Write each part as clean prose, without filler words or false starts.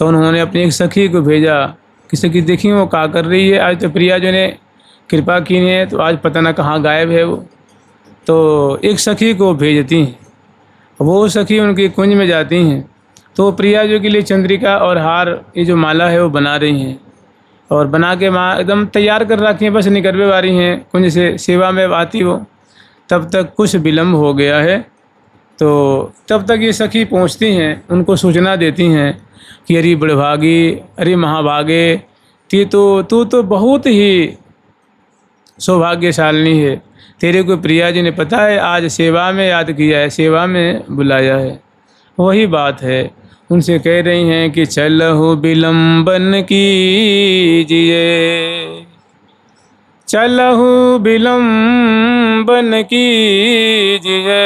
तो उन्होंने अपनी एक सखी को भेजा कि सखी देखिए वो क्या कर रही है, आज तो प्रिया जो ने कृपा की है तो आज पता ना कहाँ गायब है वो। तो एक सखी को भेजती हैं, वो सखी उनकी कुंज में जाती हैं, तो प्रिया जो के लिए चंद्रिका और हार ये जो माला है वो बना रही हैं और बना के माँ एकदम तैयार कर रखी हैं, बस निकलने वाली हैं कुंज से, सेवा में आती वो। तब तक कुछ विलम्ब हो गया है, तो तब तक ये सखी पहुँचती हैं, उनको सूचना देती हैं कि अरे बड़भागी, अरे महाभागे, तू तो बहुत ही सौभाग्यशालिनी है, तेरे को प्रिया जी ने पता है आज सेवा में याद किया है, सेवा में बुलाया है। वही बात है, उनसे कह रही हैं कि चलहु विलंबन कीजिए, चलहु विलंबन कीजिए,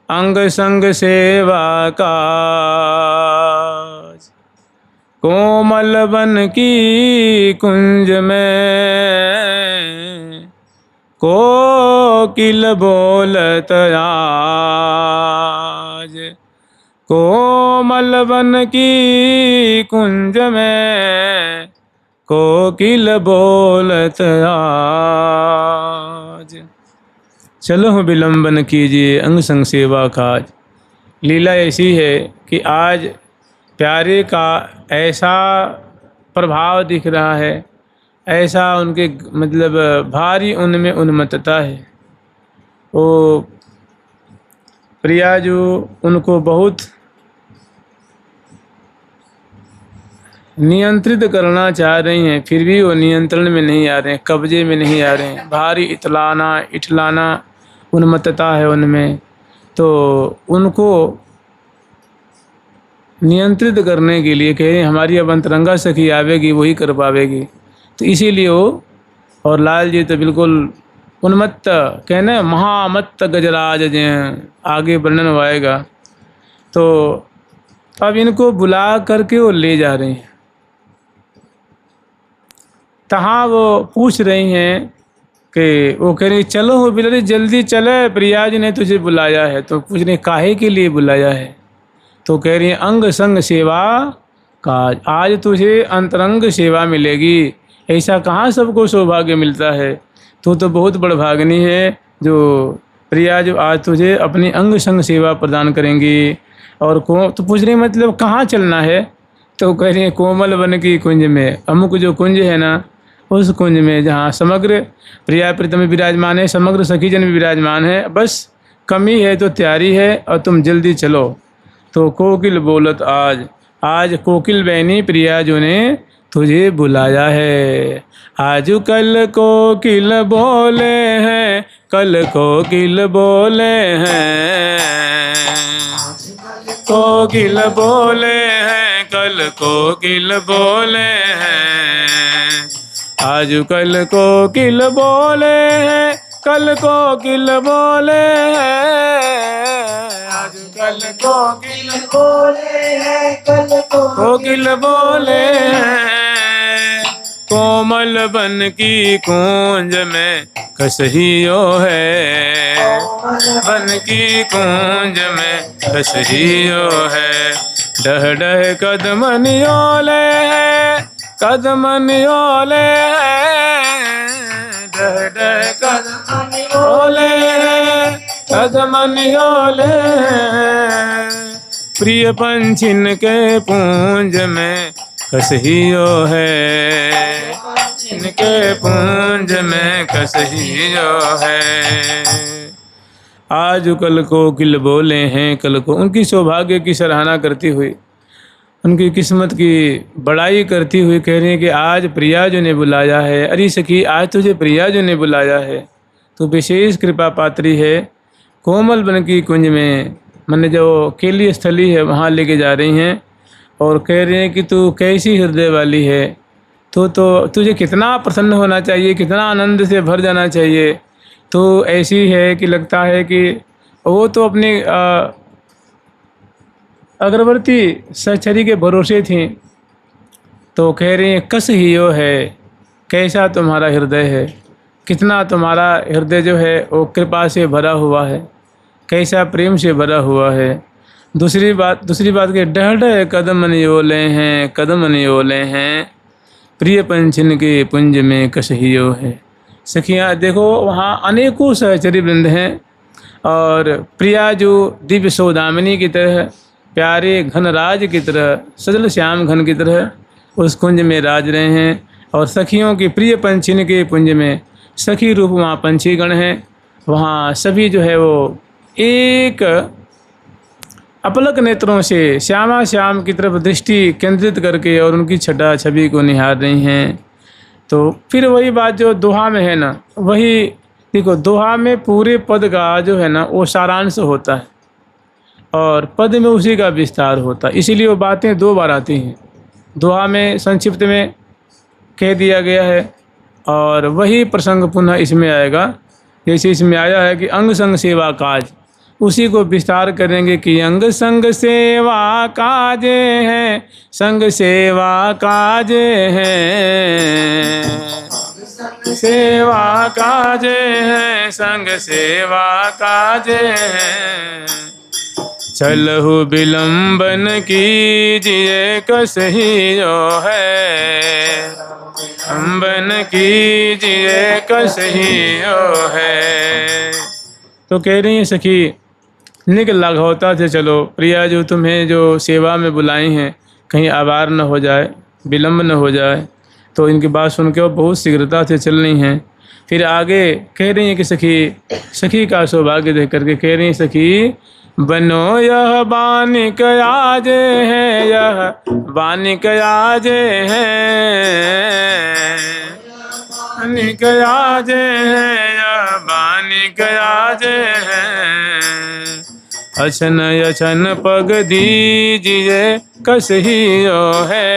अंग संग सेवा काज, कोमल वन की कुंज में, कोकिल बोलत आज, कोमल वन की कुंज में, कोकिल बोलत आज। चलो विलंबन कीजिए, अंग संग सेवा काज। लीला ऐसी है कि आज प्यारे का ऐसा प्रभाव दिख रहा है, ऐसा उनके मतलब भारी उनमें उन्मत्तता है। वो प्रिया जो उनको बहुत नियंत्रित करना चाह रही हैं, फिर भी वो नियंत्रण में नहीं आ रहे हैं, कब्जे में नहीं आ रहे हैं, भारी इठलाना उन्मत्तता है उनमें। तो उनको नियंत्रित करने के लिए कह रहे हैं हमारी अब अंतरंगा सखी आवेगी वही कर पावेगी। तो इसीलिए वो और लाल जी तो बिल्कुल उन्मत्त, कहना महामत्त गजराज जय, आगे वर्णन आएगा। तो अब इनको बुला करके वो ले जा रहे हैं, तहाँ वो पूछ रही हैं कि वो कह रही चलो हो बिलरी जल्दी चले, प्रिया जी ने तुझे बुलाया है। तो पूछ रहे काहे के लिए बुलाया है, तो कह रही हैं अंग संग सेवा काज, आज तुझे अंतरंग सेवा मिलेगी, ऐसा कहाँ सबको सौभाग्य मिलता है, तू तो बहुत बड़भागिनी है जो प्रिया जो आज तुझे अपनी अंग संग सेवा प्रदान करेंगी। और तो पूछ रही मतलब कहाँ चलना है, तो कह रही है कोमल वन की कुंज में, अमुक जो कुंज है ना उस कुंज में जहाँ समग्र प्रिया प्रीतम विराजमान है, समग्र सखीजन भी विराजमान है, बस कमी है तो तैयारी है और तुम जल्दी चलो। तो कोकिल बोलत आज कोकिल बहनी प्रिया जो ने तुझे बुलाया है, आज कल कोकिल बोले हैं, कल कोकिल बोले हैं, कोकिल बोले हैं, कल कोकिल बोले हैं, आज कल कोकिल बोले हैं, कल कोकिल बोले हैं, आज कल कोकिल बोले हैं, कल कोकिल बोले हैं, कोमल बन की कुंज में कसहियो है, बन की कुंज में कसहियो है, डह डह कदमनियोले है, कदमनियोले है, डह डह कदमनियोले है, कदमनियोले है, प्रिय पंछिन के पूंज में कसहियो है, इनके पूंज में कसहियो है, आज कल कोकिल बोले हैं, कल को उनकी सौभाग्य की सराहना करती हुई, उनकी किस्मत की बड़ाई करती हुई कह रही हैं कि आज प्रिया जो ने बुलाया है, अरे सखी आज तुझे प्रिया जो ने बुलाया है, तो विशेष कृपा पात्री है, कोमल वन की कुंज में मन जो केली स्थली है वहाँ लेके जा रही हैं और कह रही हैं कि तू कैसी हृदय वाली है, तो तुझे कितना प्रसन्न होना चाहिए, कितना आनंद से भर जाना चाहिए। तो ऐसी है कि लगता है कि वो तो अपनी अग्रवर्ती सहचरी के भरोसे थी, तो कह रही हैं कस हियो है, कैसा तुम्हारा हृदय है, कितना तुम्हारा हृदय जो है वो कृपा से भरा हुआ है, कैसा प्रेम से भरा हुआ है। दूसरी बात के डह डह कदम नियोले हैं, कदम नियोले हैं, प्रिय पंछिन के पुंज में कसहियो है। सखियाँ देखो वहाँ अनेकों सहचरी वृंद हैं और प्रिया जो दिव्य सौदामिनी की तरह, प्यारे घन राज की तरह, सजल श्याम घन की तरह उस कुंज में राज रहे हैं। और सखियों के प्रिय पंछिन के पुंज में सखी रूप वहाँ पंछीगण हैं। वहाँ सभी जो है वो एक अपलक नेत्रों से श्यामा श्याम की तरफ दृष्टि केंद्रित करके और उनकी छटा छवि को निहार रही हैं। तो फिर वही बात जो दोहा में है ना, वही देखो दोहा में पूरे पद का जो है ना वो सारांश होता है और पद में उसी का विस्तार होता है, इसीलिए वो बातें दो बार आती हैं। दोहा में संक्षिप्त में कह दिया गया है और वही प्रसंग पुनः इसमें आएगा। जैसे इसमें आया है कि अंग संग सेवा काज, उसी को विस्तार करेंगे कि अंग संग सेवा काज है, संग सेवा काज है, सेवा काज है, संग सेवा काज है। चलहु विलंबन कीजिए कसही जो है, अंबन कीजिए कसही जो है। तो कह रही है सखी निक लाघवता से चलो, प्रिया जो तुम्हें जो सेवा में बुलाई हैं कहीं आवार न हो जाए, विलम्ब न हो जाए। तो इनकी बात सुन के वो बहुत शीघ्रता से चल रही हैं। फिर आगे कह रही हैं कि सखी का सौभाग्य देख करके कह रही हैं सखी, बनो यह बानिक आज है, यह बानिक आज है, बानिक आज है, यह बानिक आज है। अछन अछन पग दीजिए कसहियो है,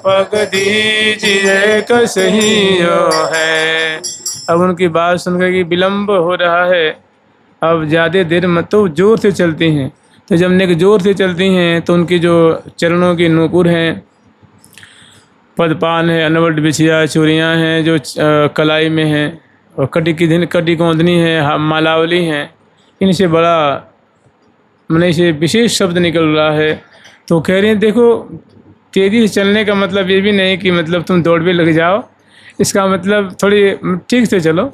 पग दीजिए कसहियो है। अब उनकी बात सुनकर कि विलम्ब हो रहा है, अब ज़्यादा देर मत, तो ज़ोर से चलती हैं। तो जब नेक ज़ोर से चलती हैं तो उनकी जो चरणों की नूपुर हैं, पदपान है, अनवट बिछिया चूड़ियाँ हैं जो कलाई में हैं, और कटी गोंदनी है, मालावली हैं, इनसे बड़ा मैंने इसे विशेष शब्द निकल रहा है। तो कह रही हैं देखो तेज़ी से चलने का मतलब ये भी नहीं कि मतलब तुम दौड़ भी लग जाओ, इसका मतलब थोड़ी ठीक से चलो।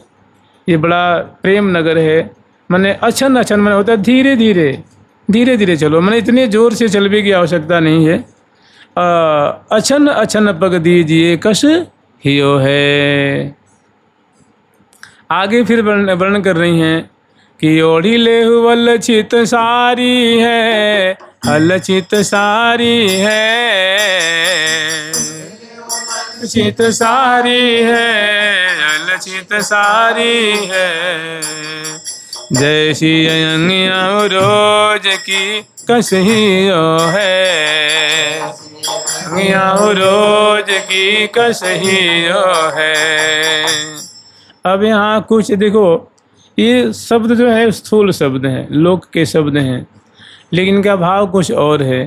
ये बड़ा प्रेम नगर है, मैंने अछन अछन मैंने होता है धीरे धीरे चलो, मैंने इतने ज़ोर से चलने की आवश्यकता नहीं है। अछन अछन पग दीजिए कस हियो है। आगे फिर वर्णन कर रही हैं कि ओढ़ी ले लचित सारी है, लचित सारी है, लचित सारी है, लचित सारी है। जैसी अंगिया रोज की कसहियो है, अंगिया रोज की कसहियो है। अब यहाँ कुछ देखो, ये शब्द जो है स्थूल शब्द हैं, लोक के शब्द हैं, लेकिन इनका भाव कुछ और है।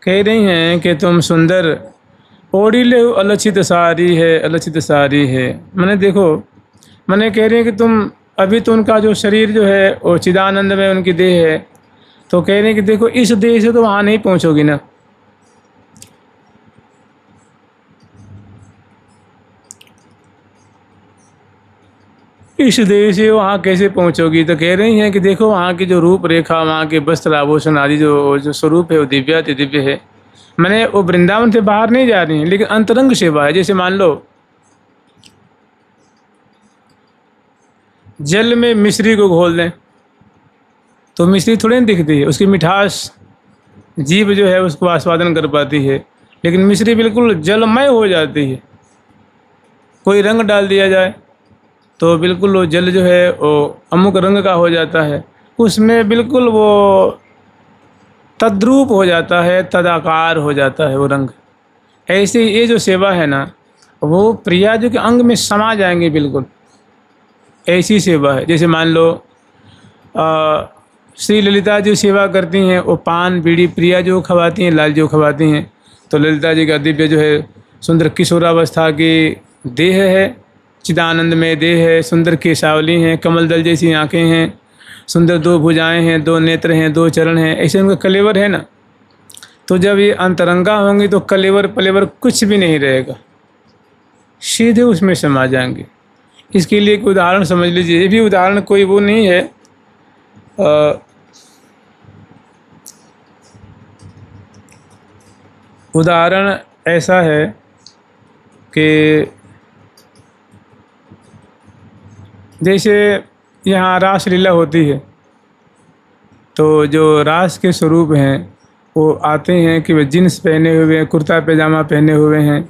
कह रही हैं कि तुम सुंदर ओढ़ी ले अलक्षित सारी है, अलक्षित सारी है। मैंने देखो मैंने कह रही है कि तुम अभी तो उनका जो शरीर जो है वो चिदानंद में उनकी देह है, तो कह रहे हैं कि देखो इस देह से तो वहाँ नहीं पहुँचोगी ना, इस देह से वहाँ कैसे पहुँचोगी। तो कह रही हैं कि देखो वहाँ की जो रूप रेखा, वहाँ के वस्त्र आभूषण आदि जो स्वरूप है वो दिव्याति दिव्य है। मैंने वो वृंदावन से बाहर नहीं जा रही हैं, लेकिन अंतरंग सेवा है। जैसे मान लो जल में मिश्री को घोल दें तो मिश्री थोड़ी नहीं दिखती है, उसकी मिठास जीभ जो है उसको आस्वादन कर पाती है, लेकिन मिश्री बिल्कुल जलमय हो जाती है। कोई रंग डाल दिया जाए तो बिल्कुल वो जल जो है वो अमुक रंग का हो जाता है, उसमें बिल्कुल वो तद्रूप हो जाता है, तदाकार हो जाता है वो रंग। ऐसे ये जो सेवा है ना, वो प्रिया जो के अंग में समा जाएंगे, बिल्कुल ऐसी सेवा है। जैसे मान लो श्री ललिता जो सेवा करती हैं, वो पान बीड़ी प्रिया जो खवाती हैं, लाल जो खवाती हैं, तो ललिता जी का दिव्य जो है सुंदर किशोरावस्था की देह है, चिदानंद में देह है, सुंदर केशावली हैं, कमल दल जैसी आँखें हैं, सुंदर 2 भुजाएं हैं, 2 नेत्र हैं, 2 चरण हैं, ऐसे उनका कलेवर है ना। तो जब ये अंतरंगा होंगी तो कलेवर पलेवर कुछ भी नहीं रहेगा, सीधे उसमें समा जाएंगे। इसके लिए एक उदाहरण समझ लीजिए, ये भी उदाहरण कोई वो नहीं है, उदाहरण ऐसा है कि जैसे यहाँ रास लीला होती है, तो जो रास के स्वरूप हैं वो आते हैं कि वे जीन्स पहने हुए हैं, कुर्ता पैजामा पहने हुए हैं,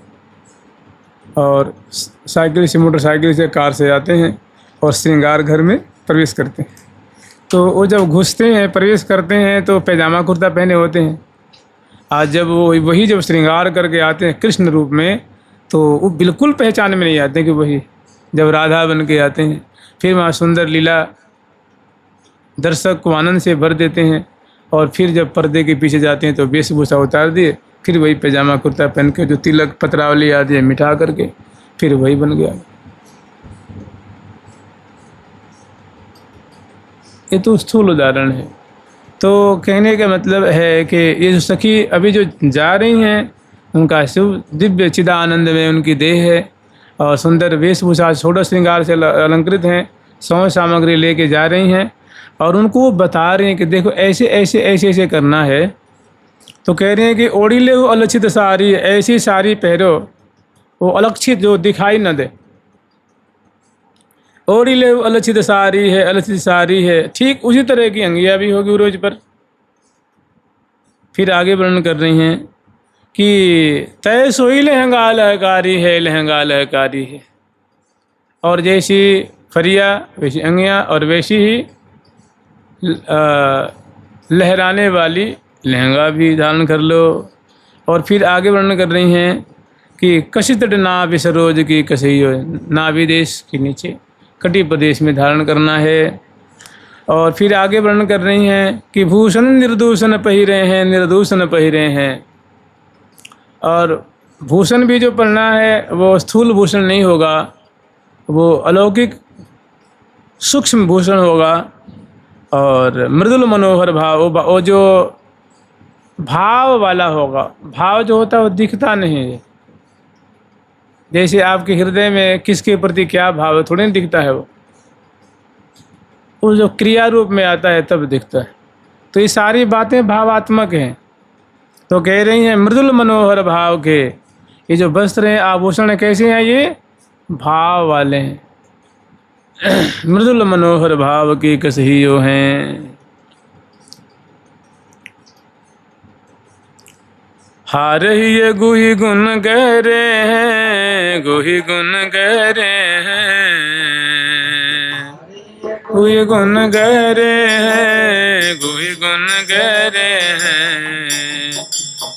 और साइकिल से, मोटरसाइकिल से, कार से आते हैं और श्रृंगार घर में प्रवेश करते हैं। तो वो जब घुसते हैं, प्रवेश करते हैं, तो पैजामा कुर्ता पहने होते हैं। आज जब वो वही जब श्रृंगार करके आते हैं कृष्ण रूप में, तो वो बिल्कुल पहचान में नहीं आते कि वही जब राधा बन के आते हैं। फिर वहाँ सुंदर लीला दर्शक को आनंद से भर देते हैं, और फिर जब पर्दे के पीछे जाते हैं तो वेशभूषा उतार दिए, फिर वही पैजामा कुर्ता पहन के जो तिलक पत्रावली आदि मिटा करके फिर वही बन गया। ये तो स्थूल उदाहरण है। तो कहने का मतलब है कि ये जो सखी अभी जो जा रही हैं, उनका शिव दिव्य चिदानंद में उनकी देह है, और सुंदर वेशभूषा षोडश श्रृंगार से अलंकृत हैं, सौ सामग्री लेके जा रही हैं, और उनको वो बता रही हैं कि देखो ऐसे ऐसे ऐसे ऐसे करना है। तो कह रही हैं कि ओढ़ी ले वो अलक्षित साड़ी, ऐसी साड़ी पहनो वो अलक्षित जो दिखाई न दे। ओढ़ी ले वो अलक्षित साड़ी है, अलक्षित साड़ी है, ठीक उसी तरह की अंगिया भी होगी रोज पर। फिर आगे वर्णन कर रही हैं कि तय सोई लहंगा लहकारी है, लहंगा लहकारी है, और जैसी फरिया वैसी अंगिया, और वैसी ही लहराने वाली लहंगा भी धारण कर लो। और फिर आगे वर्णन कर रही हैं कि कशित नाभि सरोज की कसैयो, नाभि देश के नीचे कटी प्रदेश में धारण करना है। और फिर आगे वर्णन कर रही हैं कि भूषण निर्दूषण पहिरे हैं, निर्दूषण पहिरे हैं, और भूषण भी जो पहनना है वो स्थूल भूषण नहीं होगा, वो अलौकिक सूक्ष्म भूषण होगा, और मृदुल मनोहर भाव, वो जो भाव वाला होगा। भाव जो होता है वो दिखता नहीं है, जैसे आपके हृदय में किसके प्रति क्या भाव है थोड़ी नहीं दिखता है, वो जो क्रिया रूप में आता है तब दिखता है। तो ये सारी बातें भावात्मक हैं। तो कह रही हैं मृदुल मनोहर भाव के ये जो वस्त्र हैं, आभूषण हैं, कैसे हैं? ये भाव वाले हैं। मृदुल मनोहर भाव की कसहियो हैं। हार ही गुही गुण गहरे हैं, गुही गुण गहरे हैं, गुही गुण गहरे हैं, गुही गुण गहरे हैं।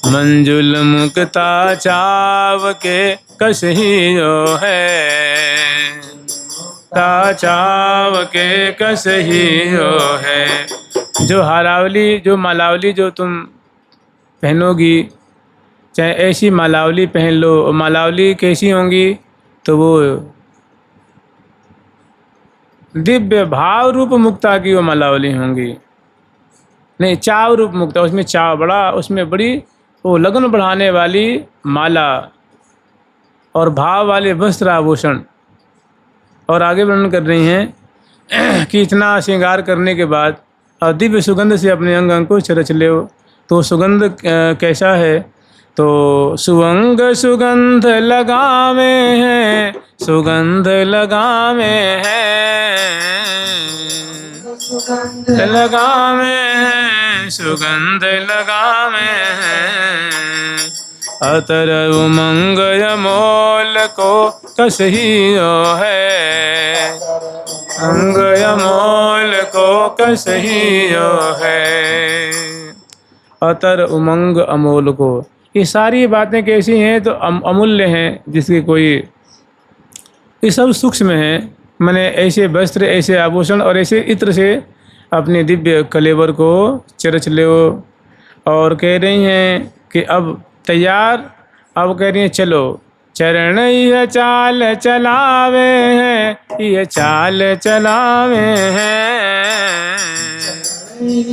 मंजुल मुक्ता चाव के कसहियो है, चाव के कसहियो है। जो हारावली, जो मालावली जो तुम पहनोगी, चाहे ऐसी मालावली पहन लो, मालावली कैसी होंगी? तो वो दिव्य भाव रूप मुक्ता की वो मालावली होंगी, नहीं चाव रूप मुक्ता, उसमें चाव बड़ा, उसमें बड़ी वो लगन बढ़ाने वाली माला और भाव वाले वस्त्र आभूषण। और आगे वर्णन कर रही हैं कि इतना श्रृंगार करने के बाद दिव्य सुगंध से अपने अंग अंग को रच ले। तो सुगंध कैसा है? तो सुअंग सुगंध लगावे हैं, सुगंध लगावे हैं, लगावे हैं, सुगंध लगावे हैं। अतर उमंग अमोल को कसहियो है, अंग अमोल को कसहियो है। अतर उमंग अमोल को, ये सारी बातें कैसी हैं? तो अमूल्य हैं, जिसकी कोई, ये सब सूक्ष्म हैं। मैंने ऐसे वस्त्र, ऐसे आभूषण और ऐसे इत्र से अपने दिव्य कलेवर को चरच ले। और कह रही हैं कि अब तैयार, अब कह रही हैं चलो चरण यह चाल चलावे हैं, यह चाल चलावे हैं,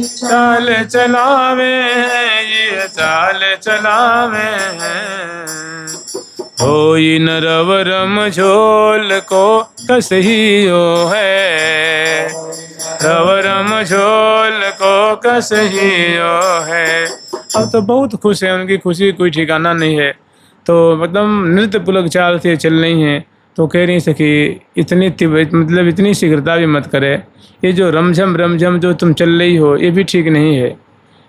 चाल चलावे हैं, यह चाल चलावे हैं। होई नरवरम झोल को कसहियो है, रवरम झोल को कसहियो है। अब तो बहुत खुश है, उनकी खुशी कोई ठिकाना नहीं है। तो मतलब नृत्य पुलक चाल से चल रही हैं। तो कह रही सखी इतनी मतलब इतनी शीघ्रता भी मत करे, ये जो रमझम जो तुम चल रही हो ये भी ठीक नहीं है।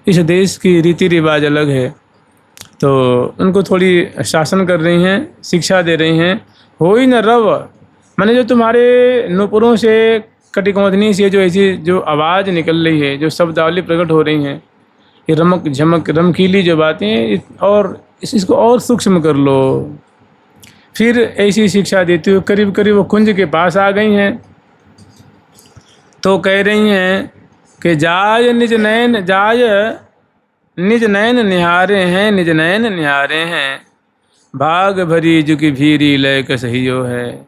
इस देश की रीति रिवाज अलग है। तो उनको थोड़ी शासन कर रही हैं, शिक्षा दे रही हैं। हो ही न रव, माने जो तुम्हारे नुपुरों से कटिकौंधनी से जो ऐसी जो आवाज़ निकल रही है, जो शब्दावली प्रकट हो रही हैं, ये रमक झमक रमकीली जो बातें, और इसको और सूक्ष्म कर लो। फिर ऐसी शिक्षा देती हुई करीब करीब वो कुंज के पास आ गई हैं। तो कह रही हैं कि जाय निज नयन निहारे हैं, निज नयन निहारे हैं, भाग भरी जुकी भीरी लय कसहियो है।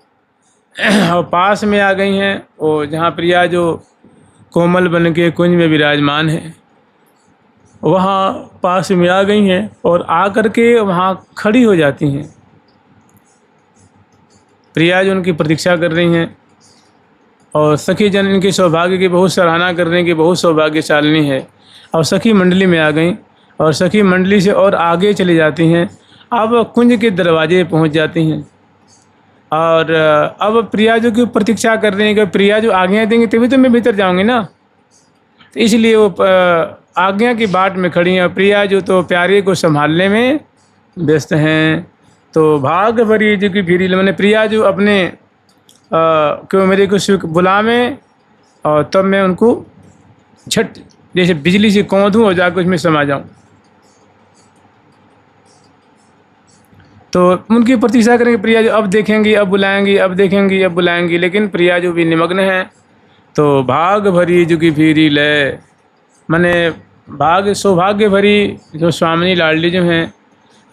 और पास में आ गई हैं, वो जहाँ प्रिया जो कोमल बन के कुंज में विराजमान है, वहाँ पास में आ गई हैं और आ करके वहाँ खड़ी हो जाती हैं। प्रिया जो उनकी प्रतीक्षा कर रही हैं, और सखी जन इनके सौभाग्य की बहुत सराहना कर रहे हैं कि बहुत सौभाग्यशालिनी है। और सखी मंडली में आ गई, और सखी मंडली से और आगे चली जाती हैं। अब कुंज के दरवाजे पहुंच जाती हैं, और अब प्रिया जो की प्रतीक्षा कर रही हैं कि प्रिया जो आज्ञा देंगे तभी तो मैं भीतर जाऊंगी ना। तो इसलिए वो आज्ञा की बाट में खड़ी हैं। प्रिया जो तो प्यारे को संभालने में व्यस्त हैं। तो भाग भरी जो की भीरी, मैंने प्रिया जो अपने क्यों मेरे को बुलावें, और तब मैं उनको झट जैसे बिजली से कौंधूं और जाकर उसमें समा जाऊं। तो उनकी प्रतीक्षा करेंगे प्रिया जो अब देखेंगी, अब बुलाएंगी, अब देखेंगी, अब बुलाएंगी। लेकिन प्रिया जो भी निमग्न है। तो भाग भरी जो की भीरी लय, माने भाग सौभाग्य भरी जो स्वामिनी लाडली जो हैं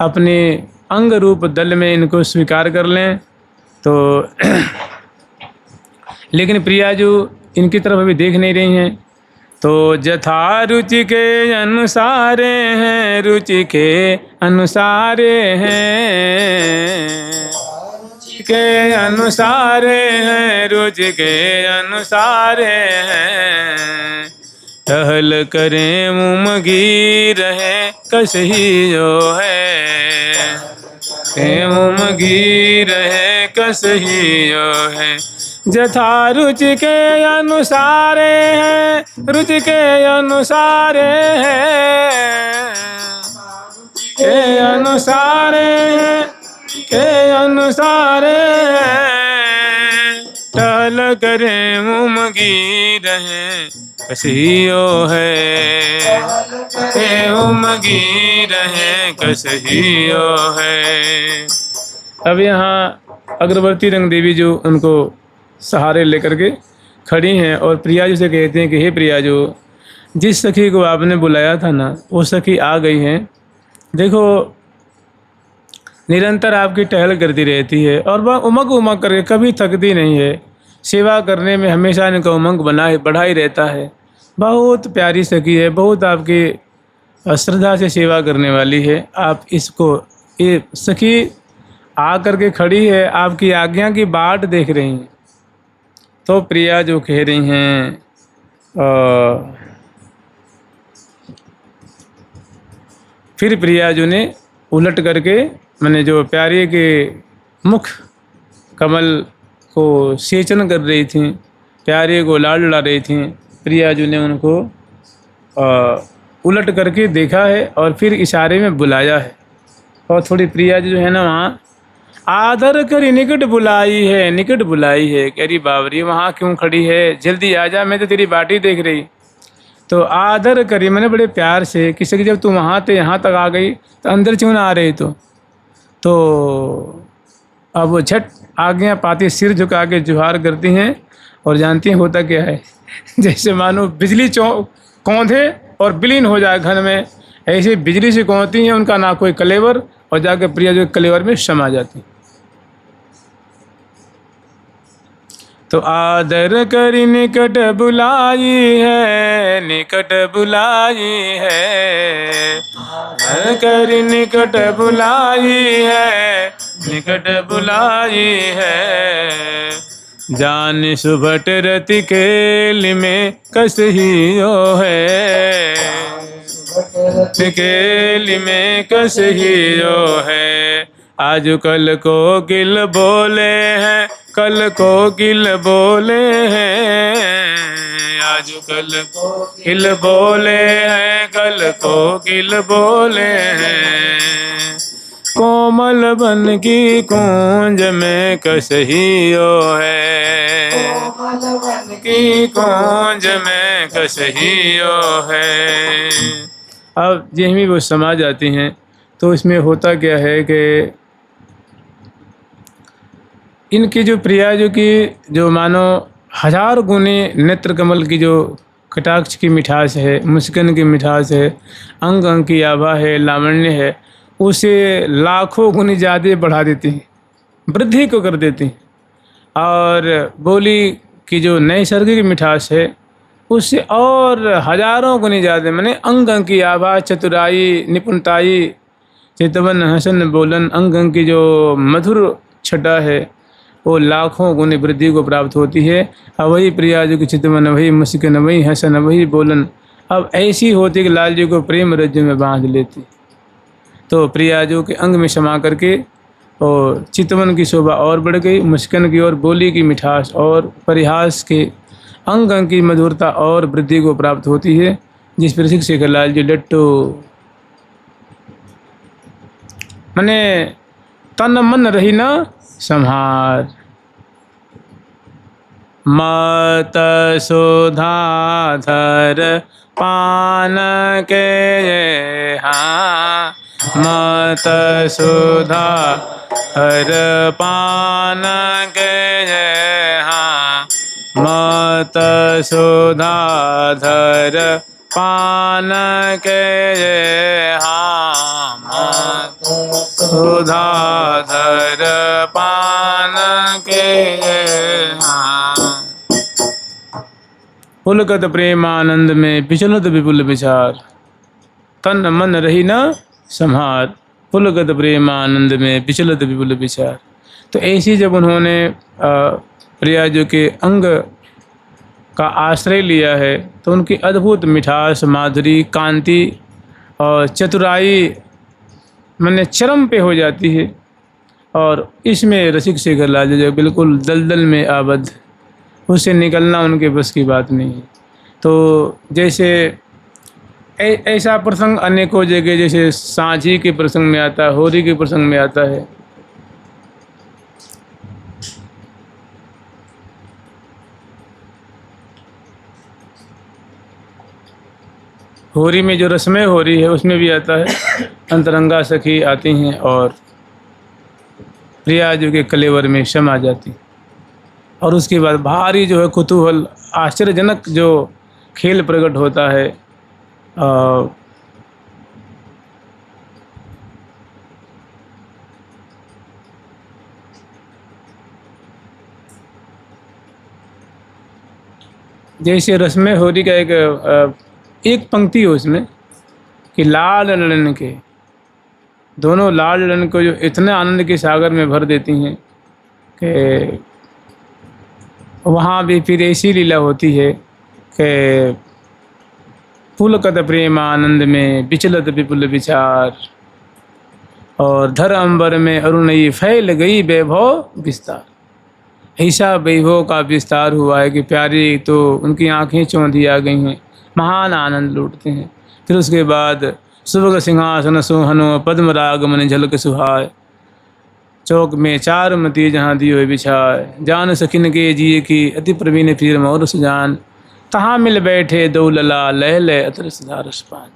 अपने अंग रूप दल में इनको स्वीकार कर लें। तो लेकिन प्रिया जो इनकी तरफ अभी देख नहीं रही हैं। तो जथा रुचि के अनुसारे हैं, रुचि के अनुसारे हैं, के अनुसारे हैं, रुचि के अनुसारे हैं। टहल करें मुमगी रहे कसहियो है, मुमगी रहे कसहियो है। जथा रुचि के अनुसारे हैं, रुचि के अनुसारे हैं, के अनुसारे हैं, के अनुसारे हैं। टहल करें मुमगी रहे कसहियो है, मुमगी रहे कसहियो है। अब यहाँ अग्रवर्ती रंग देवी जो उनको सहारे लेकर के खड़ी हैं, और प्रिया जी से कहते हैं कि हे प्रिया जो जिस सखी को आपने बुलाया था ना, वो सखी आ गई हैं। देखो निरंतर आपकी टहल करती रहती है, और वह उमग करके कभी थकती नहीं है। सेवा करने में हमेशा इनका उमंग बढ़ा ही रहता है। बहुत प्यारी सखी है, बहुत आपकी श्रद्धा से सेवा करने वाली है। आप इसको, ये सखी आ करके खड़ी है, आपकी आज्ञा की बाट देख रही हैं। तो प्रिया जो कह रही हैं, फिर प्रिया जो ने उलट करके मैंने जो प्यारे के मुख कमल को सेचन कर रही थी, प्यारे को लाड़ रही थी, प्रिया जो ने उनको उलट करके देखा है और फिर इशारे में बुलाया है। और थोड़ी प्रिया जो है ना वहाँ आदर करी निकट बुलाई है, निकट बुलाई है। कह रही बाबरी वहाँ क्यों खड़ी है, जल्दी आ जा, मैं तो तेरी बाटी देख रही। तो आदर करी मैंने बड़े प्यार से, किसी की जब तुम वहाँ थे यहाँ तक आ गई तो अंदर क्यों ना आ रही। तो अब वो झट आज्ञा पाती सिर झुका के जुहार करती हैं। और जानती हैं होता क्या है, जैसे मानो बिजली कौंधे और विलीन हो जाए घन में, ऐसे बिजली से कौंधती हैं, उनका ना कोई कलेवर, और जाकर प्रिया जो कलेवर में समा जाती। तो आदर कर निकट बुलाई है, निकट बुलाई है, आदर कर निकट बुलाई है, निकट बुलाई है। जान सुभट रति केल में कसहियो है, केल में कसहियो है। आज कल को किल बोले हैं, कल को किल बोले हैं, आज कल को किल बोले हैं, कल को किल बोले हैं। कोमल बन की कूंज में कसहियो है, कोमल बन की कूंज में कसहियो है। अब यही वो समा जाती हैं। तो इसमें होता क्या है कि इनकी जो प्रिया की जो मानो हजार गुने नेत्र कमल की जो कटाक्ष की मिठास है, मुस्कान की मिठास है, अंग अंग की आभा है, लावण्य है, उसे लाखों गुनी ज़्यादा बढ़ा देती हैं, वृद्धि को कर देती हैं। और बोली की जो नैसर्गिक मिठास है उससे और हजारों गुनी ज़्यादा, माने अंग अंग की आभा, चतुराई, निपुणताई, चितवन हसन बोलन, अंग अंग की जो मधुर छटा है वो लाखों गुनी वृद्धि को प्राप्त होती है। अब वही प्रिया जो कि चितवन, वही मुस्कान, वही हसन, वही बोलन अब ऐसी होती कि लाल जी को प्रेम रज्जु में बांध लेती। तो प्रिया जो के अंग में समा करके और चितवन की शोभा और बढ़ गई, मुस्कान की और बोली की मिठास और परिहास के अंग अंग की मधुरता और वृद्धि को प्राप्त होती है। जिस पर शेखर लाल जी लट्टू मने तन मन रही न संहार। मत सुधाधर पान के हाँ, मत सुधाधर पान के हाँ, मत सुधाधर पान के हाँ, मत सुधाधर पान के हाँ। पुलकत प्रेमानंद में विचलत विपुल विचार, तन मन रही न संहार। पुलकत प्रेमानंद में विचलत विपुल विचार। तो ऐसी जब उन्होंने प्रिया जो के अंग का आश्रय लिया है तो उनकी अद्भुत मिठास, माधुरी, कांति और चतुराई मैंने चरम पे हो जाती है। और इसमें रसिक शेखर लाल जो बिल्कुल दलदल में आबद्ध, उससे निकलना उनके बस की बात नहीं है। तो जैसे ऐसा प्रसंग अनेकों जगह, जैसे सांझी के प्रसंग में आता है, होरी के प्रसंग में आता है। होरी में जो रस्में हो रही है उसमें भी आता है, अंतरंगा सखी आती हैं और प्रिया जो के कलेवर में शम आ जाती। और उसके बाद भारी जो है कुतूहल, आश्चर्यजनक जो खेल प्रकट होता है। जैसे रस्में होरी का एक पंक्ति है उसमें कि लाल ललन के, दोनों लाल ललन को जो इतने आनंद के सागर में भर देती हैं कि वहाँ भी फिर ऐसी लीला होती है कि पुलकत प्रेम आनंद में विचलत विपुल विचार, और धर अंबर में अरुणई फैल गई वैभव विस्तार। ऐसा वैभव का विस्तार हुआ है कि प्यारी तो उनकी आँखें चौंधी आ गई हैं, महान आनंद लूटते हैं। फिर उसके बाद सुभग सिंहासन सोहनो पद्मराग मन झलक सुहाय, चौक में चार मती जहाँ दियो बिछाए, जान सखिन के जिए की अति प्रवीण फिर मोर सुजान, तहाँ मिल बैठे दो लला लह लह अतर सुधारस पान।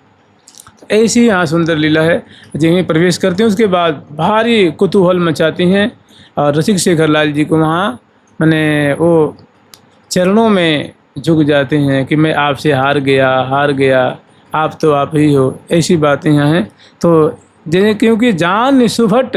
ऐसी यहाँ सुंदर लीला है। जिन्हें प्रवेश करते हैं उसके बाद भारी कुतूहल मचाती हैं और रसिक शेखर लाल जी को वहाँ मैंने वो चरणों में झुक जाते हैं कि मैं आपसे हार गया, आप तो आप ही हो। ऐसी बातें यहाँ हैं। तो जैसे क्योंकि जान सुभट